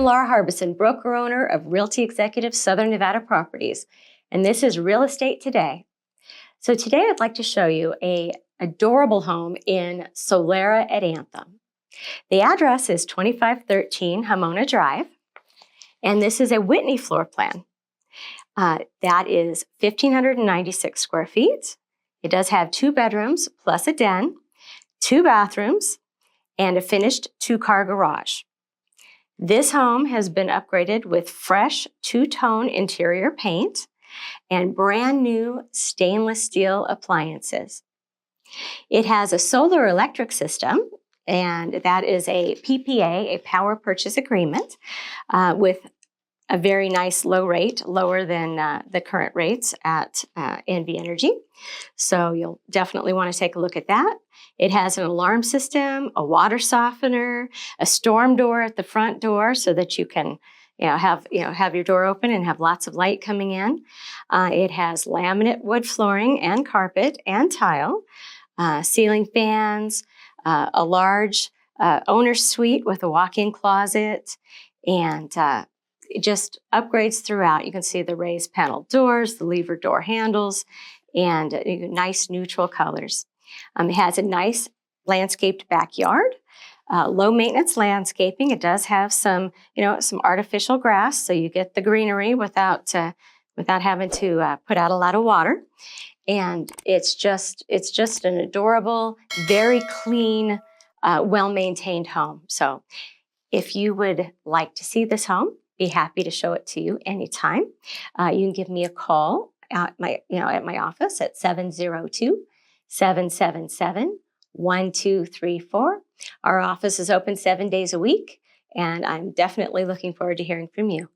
I'm Laura Harbison, broker-owner of Realty Executive Southern Nevada Properties, and this is Real Estate Today. So today I'd like to show you an adorable home in Solera at Anthem. The address is 2513 Hamonah Drive, and this is a Whitney floor plan. That is 1,596 square feet. It does have 2 bedrooms plus a den, 2 bathrooms, and a finished 2-car garage. This home has been upgraded with fresh 2-tone interior paint and brand new stainless steel appliances. It has a solar electric system, and that is a PPA, a power purchase agreement, with a very nice low rate, lower than the current rates at NV Energy. So you'll definitely want to take a look at that. It has an alarm system, a water softener, a storm door at the front door so that you can have your door open and have lots of light coming in. It has laminate wood flooring and carpet and tile, ceiling fans, a large owner's suite with a walk-in closet, and it just upgrades throughout. You can see the raised panel doors, the lever door handles, and nice neutral colors. It has a nice landscaped backyard, low maintenance landscaping. It does have some artificial grass, so you get the greenery without having to put out a lot of water. And it's just an adorable, very clean, well-maintained home. So if you would like to see this home, be happy to show it to you anytime. You can give me a call at my office at 702-777-1234. Our office is open 7 days a week, and I'm definitely looking forward to hearing from you.